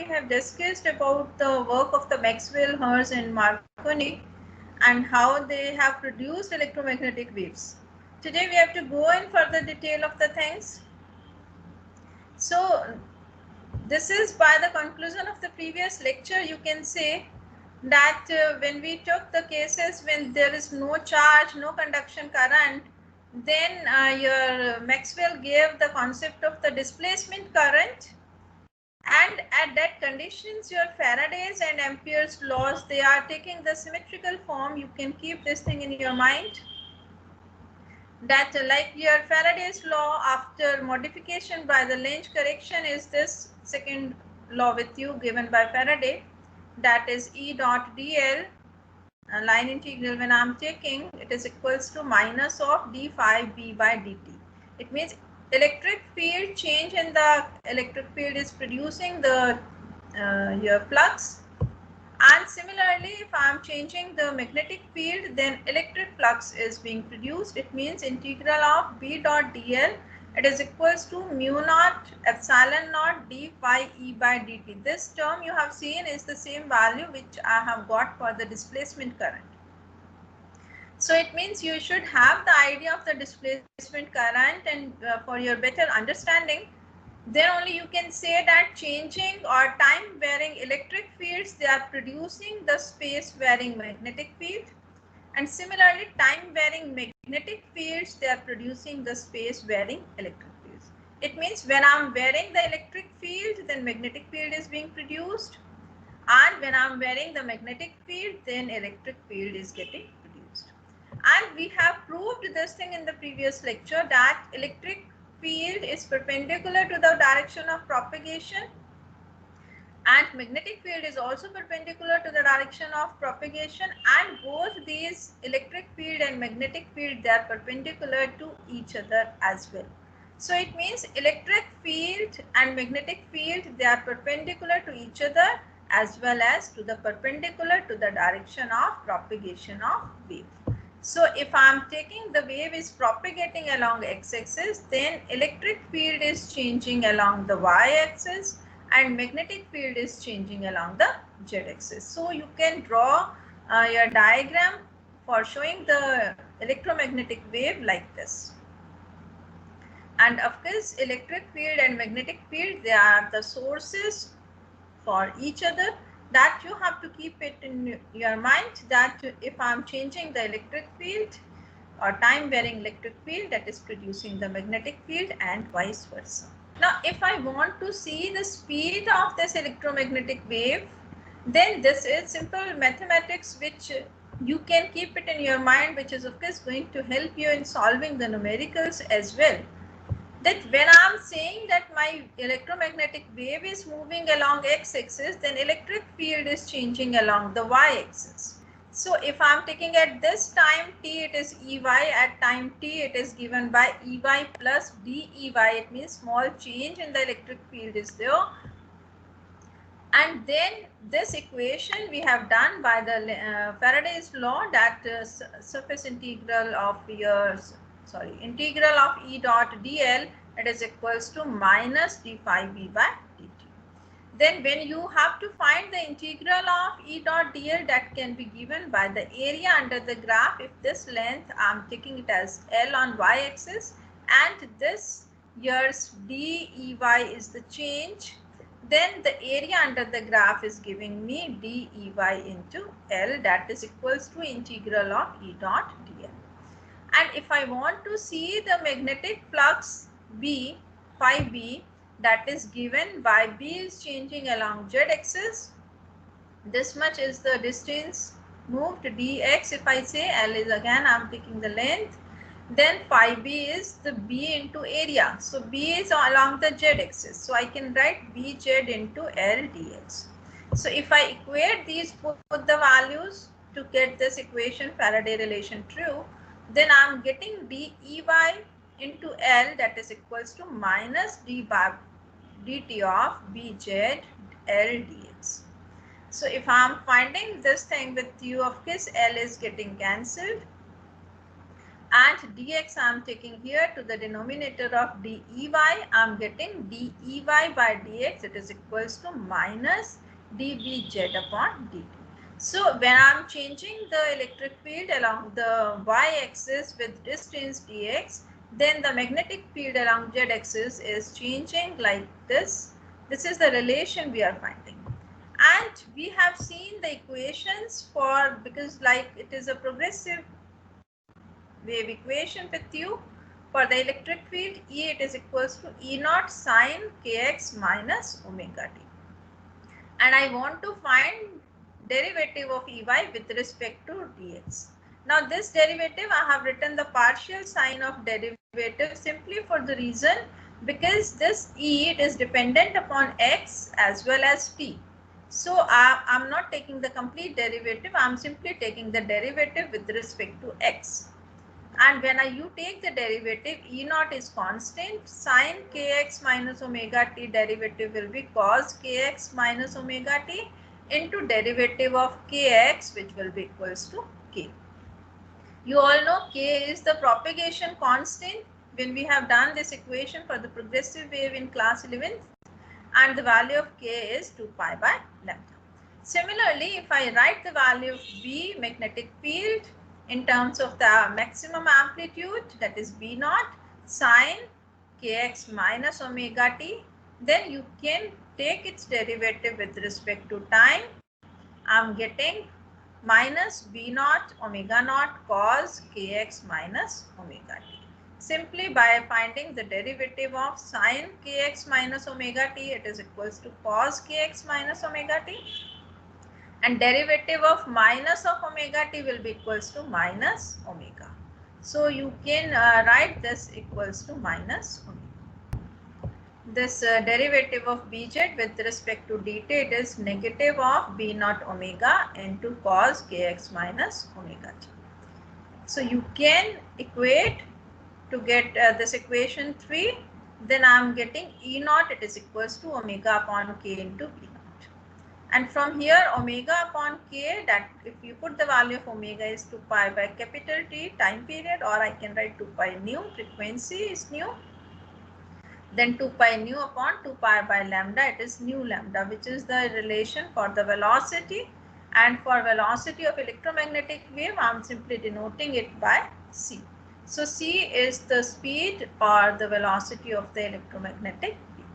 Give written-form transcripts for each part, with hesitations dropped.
we have discussed about the work of the Maxwell, Hertz and Marconi and how they have produced electromagnetic waves. Today we have to go in further detail of the things. So this is by the conclusion of the previous lecture, you can say that when we took the cases when there is no charge, no conduction current, then your Maxwell gave the concept of the displacement current, and at that conditions your Faraday's and Ampere's laws, they are taking the symmetrical form. You can keep this thing in your mind that like your Faraday's law after modification by the Lenz's correction is this second law with you given by Faraday, that is E dot dl line integral when I am taking it is equals to minus of d phi b by dt. It means electric field change in the electric field is producing the your flux, and similarly if I am changing the magnetic field then electric flux is being produced. It means integral of b dot dl, it is equals to mu naught epsilon naught d phi e by dt. This term you have seen is the same value which I have got for the displacement current. So it means you should have the idea of the displacement current, and for your better understanding, then only you can say that changing or time varying electric fields, they are producing the space varying magnetic field, and similarly time varying magnetic fields, they are producing the space varying electric fields. It means when I am varying the electric field, then magnetic field is being produced, and when I am varying the magnetic field, then electric field is getting produced. And we have proved this thing in the previous lecture that electric field is perpendicular to the direction of propagation, and magnetic field is also perpendicular to the direction of propagation, and both these electric field and magnetic field, they are perpendicular to each other as well. So it means electric field and magnetic field, they are perpendicular to each other as well as to the perpendicular to the direction of propagation of wave. So if I am taking the wave is propagating along x-axis, then electric field is changing along the y-axis and magnetic field is changing along the z-axis. So you can draw your diagram for showing the electromagnetic wave like this. And of course, electric field and magnetic field, they are the sources for each other. That you have to keep it in your mind, that if I am changing the electric field or time varying electric field, that is producing the magnetic field and vice versa. Now if I want to see the speed of this electromagnetic wave, then this is simple mathematics which you can keep it in your mind, which is of course going to help you in solving the numericals as well. That when I am saying that my electromagnetic wave is moving along x-axis, then electric field is changing along the y-axis. So if I am taking at this time t, it is Ey, at time t it is given by Ey plus Dey. It means small change in the electric field is there. And then this equation we have done by the Faraday's law, that surface integral of your integral of E dot dl, it is equals to minus d phi b by dt. Then when you have to find the integral of E dot dl, that can be given by the area under the graph. If this length I am taking it as L on y-axis and this year's Dey is the change, then the area under the graph is giving me Dey into L, that is equals to integral of E dot dl. And if I want to see the magnetic flux B, phi B, that is given by B is changing along z-axis, this much is the distance moved dx. If I say L is, again I am taking the length, then phi B is the B into area. So B is along the z-axis, so I can write Bz into L dx. So if I equate these both the values to get this equation, Faraday relation true, then I am getting Dey into L, that is equals to minus d by dt of Bz L dx. So if I am finding this thing with you, of course L is getting cancelled, and dx I am taking here to the denominator of dy. I am getting dy by dx, it is equals to minus dBz upon dt. So when I am changing the electric field along the y-axis with distance dx, then the magnetic field along z-axis is changing like this. This is the relation we are finding. And we have seen the equations for, because like it is a progressive wave equation with you. For the electric field E, it is equals to E naught sine kx minus omega t. And I want to find derivative of Ey with respect to dx. Now this derivative, I have written the partial sign of derivative simply for the reason because this E, it is dependent upon x as well as t. So I'm not taking the complete derivative, I'm simply taking the derivative with respect to x. And when you take the derivative, E naught is constant, sine kx minus omega t derivative will be cos kx minus omega t into derivative of kx, which will be equals to k. You all know k is the propagation constant when we have done this equation for the progressive wave in class 11th, and the value of k is 2 pi by lambda. Similarly, if I write the value of B magnetic field in terms of the maximum amplitude, that is B naught sine kx minus omega t, then you can take its derivative with respect to time. I'm getting minus B naught omega naught cos kx minus omega t. Simply by finding the derivative of sine kx minus omega t, it is equals to cos kx minus omega t. And derivative of minus of omega t will be equals to minus omega. So you can write this equals to minus omega. This derivative of bz with respect to dt, it is negative of b naught omega into cos kx minus omega t. So you can equate to get this equation 3, then I am getting E naught, it is equals to omega upon k into b. And from here omega upon k, that if you put the value of omega is 2 pi by capital T time period, or I can write 2 pi nu, frequency is nu, then 2 pi nu upon 2 pi by lambda, it is nu lambda, which is the relation for the velocity. And for velocity of electromagnetic wave, I am simply denoting it by c. So c is the speed or the velocity of the electromagnetic wave,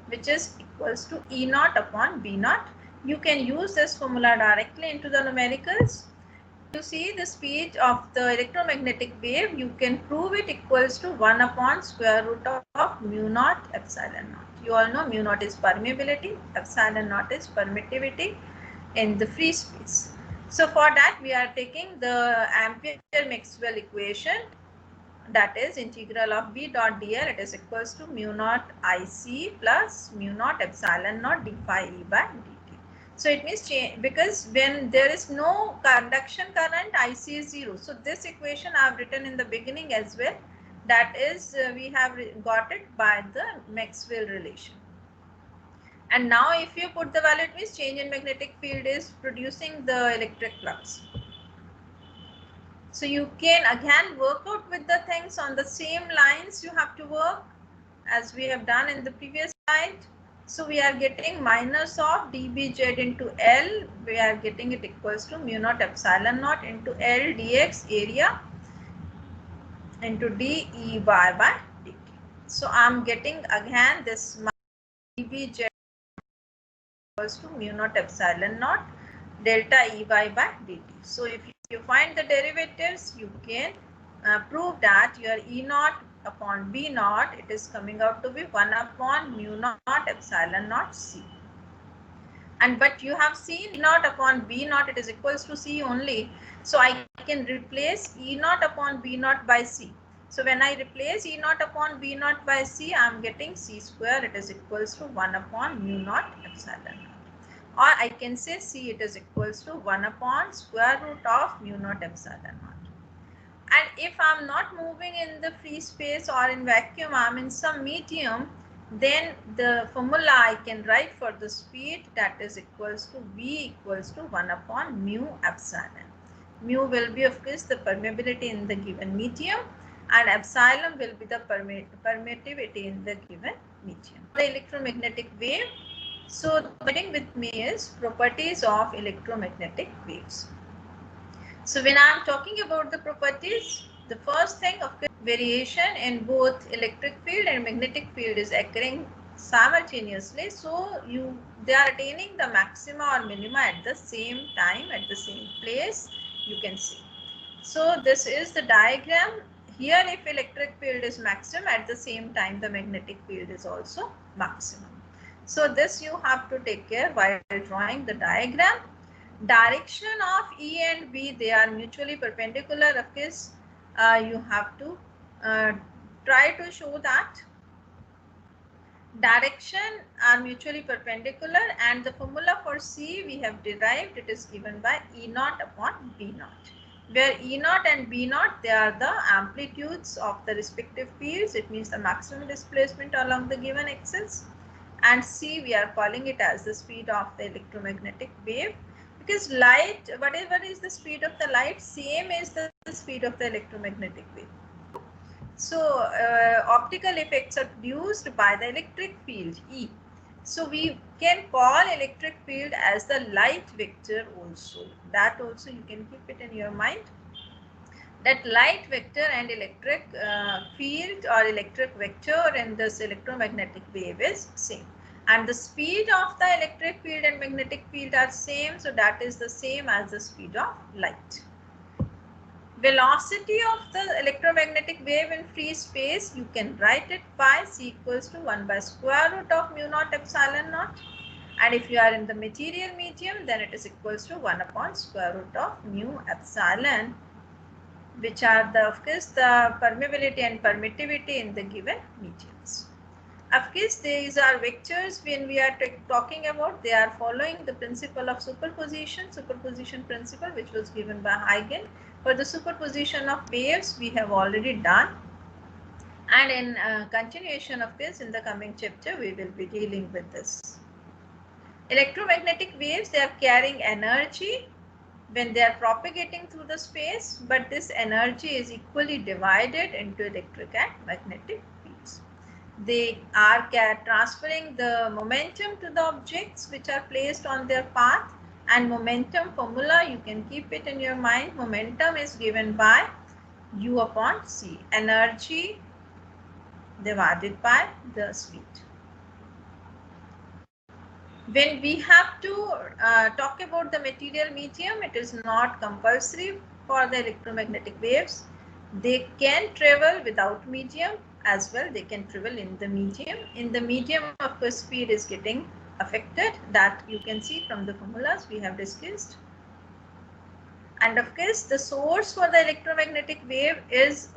which is equals to E naught upon B naught. You can use this formula directly into the numericals. You see the speed of the electromagnetic wave, you can prove it equals to 1 upon square root of mu naught epsilon naught. You all know mu naught is permeability, epsilon naught is permittivity in the free space. So for that we are taking the Ampere-Maxwell equation, that is integral of B dot dl, it is equals to mu naught IC plus mu naught epsilon naught d phi E by dt. So it means because when there is no conduction current, IC is 0. So this equation I have written in the beginning as well. That is we have got it by the Maxwell relation. And now if you put the value, it means change in magnetic field is producing the electric flux. So you can again work out with the things on the same lines you have to work as we have done in the previous slide. So we are getting minus of dBz into L, we are getting it equals to mu naught epsilon naught into L dx area into dEy by dt. So I am getting again this dBz equals to mu naught epsilon naught delta Ey by dt. So if you find the derivatives, you can prove that your E naught upon B naught, it is coming out to be 1 upon mu naught epsilon naught C. And but you have seen E naught upon B naught, it is equals to C only. So I can replace E naught upon B naught by C. So when I replace E naught upon B naught by C, I am getting C square, it is equals to 1 upon mu naught epsilon naught. Or I can say C, it is equals to 1 upon square root of mu naught epsilon naught. And if I am not moving in the free space or in vacuum, I am in some medium, then the formula I can write for the speed, that is equals to V equals to 1 upon mu epsilon. Mu will be of course the permeability in the given medium, and epsilon will be the permittivity in the given medium. The electromagnetic wave. So the heading with me is properties of electromagnetic waves. So when I am talking about the properties, the first thing of variation in both electric field and magnetic field is occurring simultaneously. So they are attaining the maxima or minima at the same time, at the same place, you can see. So this is the diagram. Here if electric field is maximum, at the same time the magnetic field is also maximum. So this you have to take care while drawing the diagram. Direction of E and B, they are mutually perpendicular. Of course, you have to try to show that direction are mutually perpendicular, and the formula for C we have derived, it is given by E naught upon B naught, where E naught and B naught, they are the amplitudes of the respective fields. It means the maximum displacement along the given axis, and C we are calling it as the speed of the electromagnetic wave, because light, whatever is the speed of the light, same is the speed of the electromagnetic wave. So optical effects are produced by the electric field E. So we can call electric field as the light vector also. That also you can keep it in your mind, that light vector and electric field or electric vector in this electromagnetic wave is same. And the speed of the electric field and magnetic field are same. So that is the same as the speed of light. Velocity of the electromagnetic wave in free space, you can write it by C equals to 1 by square root of mu naught epsilon naught. And if you are in the material medium, then it is equals to 1 upon square root of mu epsilon, which are the, of course, the permeability and permittivity in the given mediums. Of course, these are vectors when we are talking about, they are following the principle of superposition principle, which was given by Huygens. For the superposition of waves, we have already done, and in continuation of this, in the coming chapter, we will be dealing with this. Electromagnetic waves, they are carrying energy when they are propagating through the space, but this energy is equally divided into electric and magnetic fields. They are transferring the momentum to the objects which are placed on their path, and momentum formula, you can keep it in your mind. Momentum is given by U upon C, energy divided by the speed. When we have to talk about the material medium, it is not compulsory for the electromagnetic waves. They can travel without medium as well. They can travel in the medium. In the medium, of course, speed is getting affected. That you can see from the formulas we have discussed. And of course, the source for the electromagnetic wave is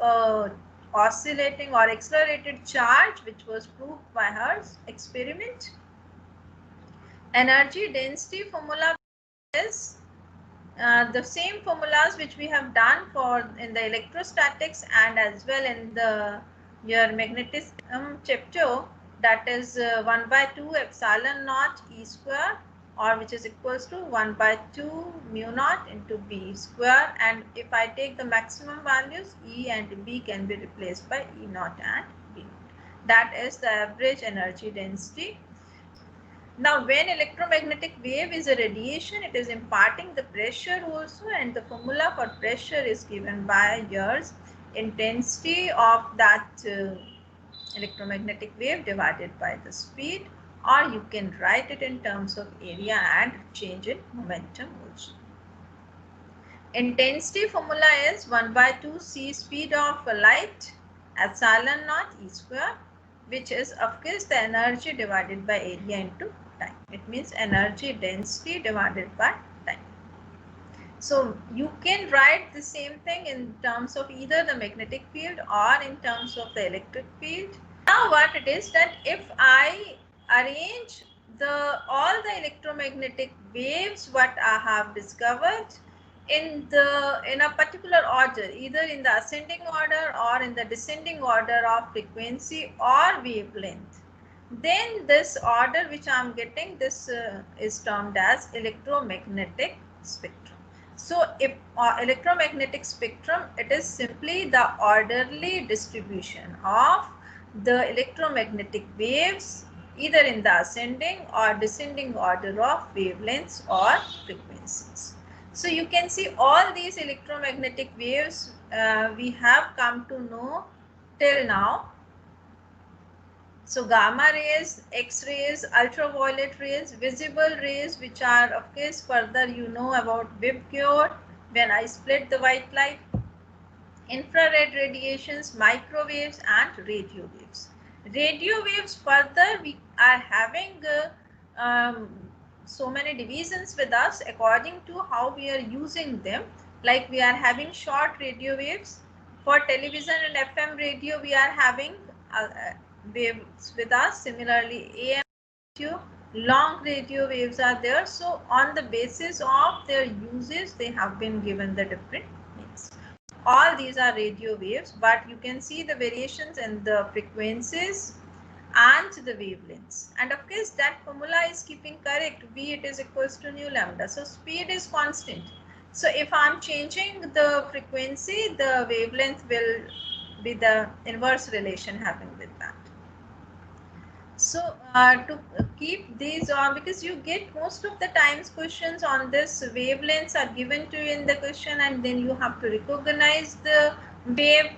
oscillating or accelerated charge, which was proved by Hertz experiment. Energy density formula is the same formulas which we have done for in the electrostatics and as well in the your magnetism chapter, that is 1 by 2 epsilon naught E square, or which is equals to 1 by 2 mu naught into B square, and if I take the maximum values, E and B can be replaced by E naught and B naught. That is the average energy density. Now, when electromagnetic wave is a radiation, it is imparting the pressure also, and the formula for pressure is given by Earth's intensity of that electromagnetic wave divided by the speed, or you can write it in terms of area and change in momentum also. Intensity formula is 1 by 2 c speed of light epsilon naught E square, which is of course the energy divided by area into time. It means energy density divided by time. So you can write the same thing in terms of either the magnetic field or in terms of the electric field. Now what it is that if I arrange all the electromagnetic waves what I have discovered in a particular order, either in the ascending order or in the descending order of frequency or wavelength, then this order which I am getting, this is termed as electromagnetic spectrum. So if electromagnetic spectrum, it is simply the orderly distribution of the electromagnetic waves either in the ascending or descending order of wavelengths or frequencies. So you can see all these electromagnetic waves we have come to know till now. So gamma rays, X-rays, ultraviolet rays, visible rays, which are of course further you know about VIBGYOR when I split the white light, infrared radiations, microwaves and radio waves. Radio waves further we are having so many divisions with us according to how we are using them. Like we are having short radio waves. For television and FM radio we are having waves with us. Similarly AM radio, long radio waves are there. So on the basis of their uses they have been given the different names. All these are radio waves, but you can see the variations in the frequencies and the wavelengths. And of course that formula is keeping correct. V it is equals to nu lambda. So speed is constant. So if I am changing the frequency, the wavelength will be the inverse relation having with that. So to keep these on, because you get most of the times questions on this, wavelengths are given to you in the question and then you have to recognize the wave.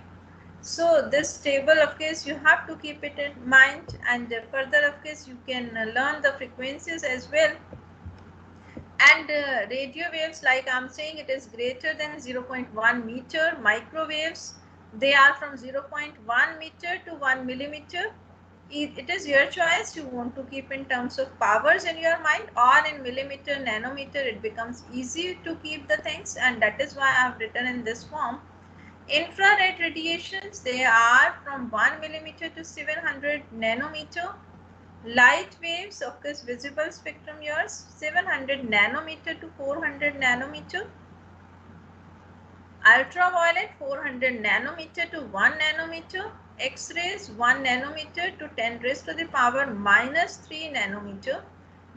So this table of course you have to keep it in mind, and further of course you can learn the frequencies as well. And radio waves, like I'm saying, it is greater than 0.1 meter. Microwaves, they are from 0.1 meter to 1 millimeter. It is your choice. You want to keep in terms of powers in your mind or in millimeter, nanometer. It becomes easy to keep the things, and that is why I have written in this form. Infrared radiations, they are from 1 millimeter to 700 nanometer. Light waves, of course, visible spectrum yours, 700 nanometer to 400 nanometer. Ultraviolet, 400 nanometer to 1 nanometer. X-rays, 1 nanometer to 10 raised to the power minus 3 nanometer.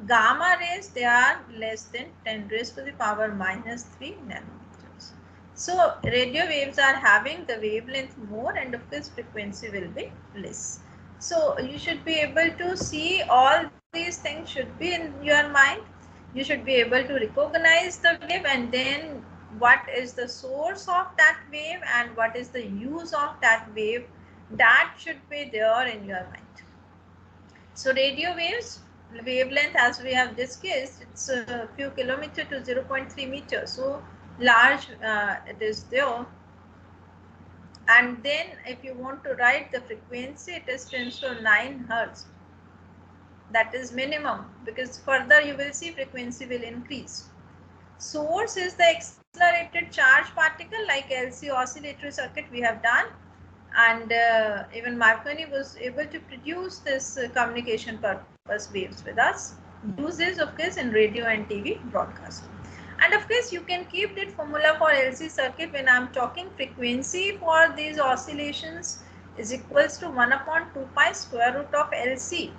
Gamma rays, they are less than 10 raised to the power minus 3 nanometers. So radio waves are having the wavelength more, and of course frequency will be less. So you should be able to see all these things should be in your mind. You should be able to recognize the wave, and then what is the source of that wave and what is the use of that wave, that should be there in your mind. So radio waves, wavelength as we have discussed, it's a few kilometer to 0.3 meter, so large it is there. And then if you want to write the frequency, it is 10 to 9 hertz. That is minimum, because further you will see frequency will increase. Source is the accelerated charge particle, like LC oscillatory circuit we have done, and even Marconi was able to produce this communication purpose waves with us. Uses of course in radio and TV broadcasting. And of course you can keep that formula for LC circuit when I am talking frequency for these oscillations is equals to 1 upon 2 pi square root of LC.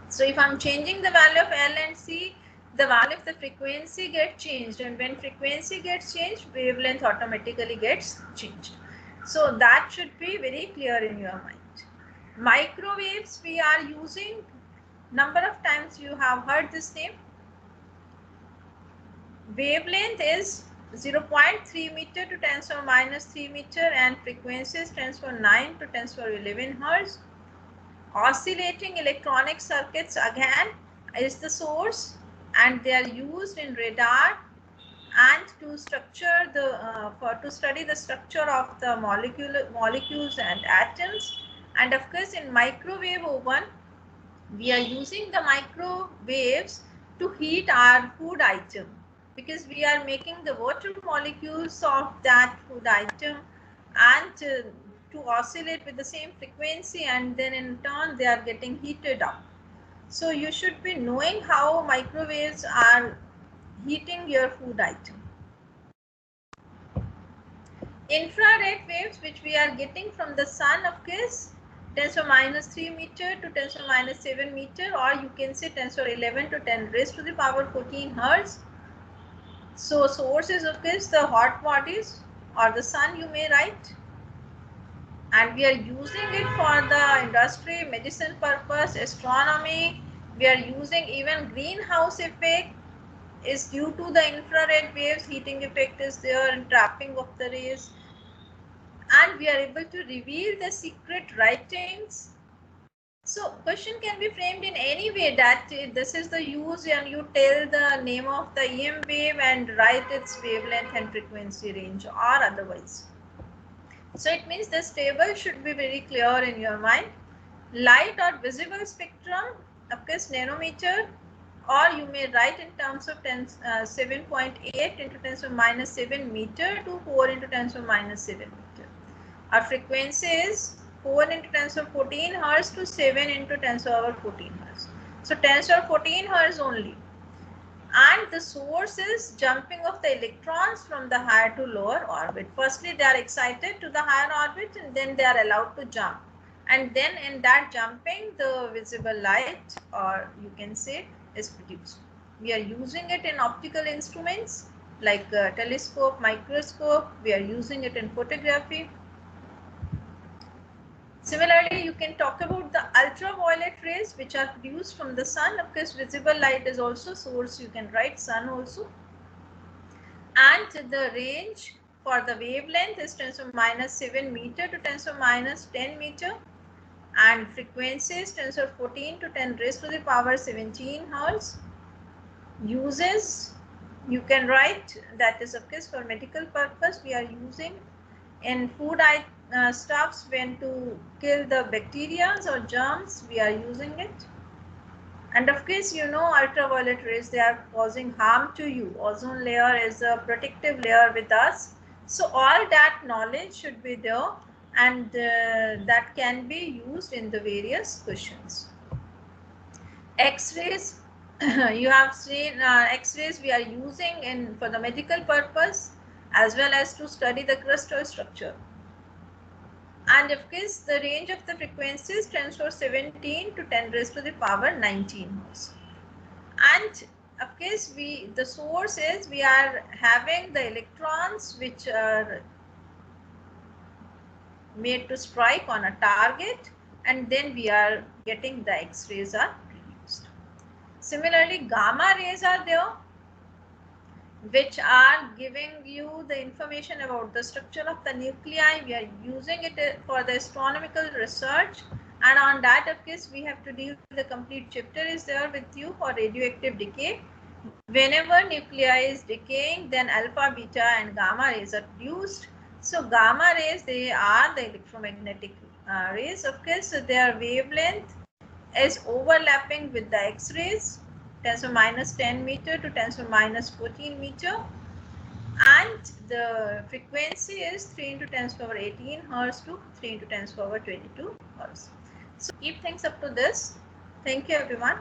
So if I am changing the value of L and C, the value of the frequency gets changed, and when frequency gets changed, wavelength automatically gets changed. So that should be very clear in your mind. Microwaves we are using, number of times you have heard this name. Wavelength is 0.3 meter to 10 to minus 3 meter, and frequency is 10 to 9 to 10 to 11 hertz. Oscillating electronic circuits again is the source, and they are used in radar and to structure the to study the structure of the molecules and atoms. And of course in microwave oven we are using the microwaves to heat our food item, because we are making the water molecules of that food item and to oscillate with the same frequency, and then in turn they are getting heated up. So you should be knowing how microwaves are heating your food item. Infrared waves, which we are getting from the sun, of course, 10 to minus 3 meter to 10 to minus 7 meter, or you can say 10 to 11 to 10 raised to the power 14 hertz. So source is of course the hot bodies or the sun, you may write, and we are using it for the industry, medicine purpose, astronomy. We are using even greenhouse effect is due to the infrared waves, heating effect is there and trapping of the rays, and we are able to reveal the secret writings. So question can be framed in any way that this is the use, and you tell the name of the EM wave and write its wavelength and frequency range or otherwise. So it means this table should be very clear in your mind. Light or visible spectrum, of course nanometer, or you may write in terms of 7.8 into 10 to the minus 7 meter to 4 into 10 to the minus 7 meter. Our frequency is 4 into 10 to the 14 hertz to 7 into 10 to the 14 hertz. So 10 to the 14 hertz only. And the source is jumping of the electrons from the higher to lower orbit. Firstly, they are excited to the higher orbit and then they are allowed to jump. And then in that jumping, the visible light, or you can say, is produced. We are using it in optical instruments like telescope, microscope. We are using it in photography. Similarly, you can talk about the ultraviolet rays which are produced from the sun. Of course, visible light is also source. You can write sun also. And the range for the wavelength is 10 to the minus 7 meter to 10 to the minus 10 meter. And frequency is 10 to the 14 to 10 raised to the power 17 hertz. Uses, you can write, that is of course for medical purpose. We are using in food stuffs when to kill the bacteria or germs, we are using it. And of course, you know, ultraviolet rays, they are causing harm to you. Ozone layer is a protective layer with us. So all that knowledge should be there, and that can be used in the various questions. X-rays, you have seen X-rays we are using in for the medical purpose as well as to study the crystal structure. And of course, the range of the frequencies tends to 17 to 10 raised to the power 19 hertz. And of course, the source is we are having the electrons which are made to strike on a target, and then we are getting the X-rays are produced. Similarly, gamma rays are there, which are giving you the information about the structure of the nuclei. We are using it for the astronomical research, and on that of course we have to deal with the complete chapter is there with you for radioactive decay. Whenever nuclei is decaying, then alpha, beta and gamma rays are produced. So gamma rays, they are the electromagnetic rays. Of course, so their wavelength is overlapping with the X-rays, 10 to the minus 10 meter to 10 to the minus 14 meter, and the frequency is 3 into 10 to the power 18 hertz to 3 into 10 to the power 22 hertz. So keep things up to this. Thank you everyone.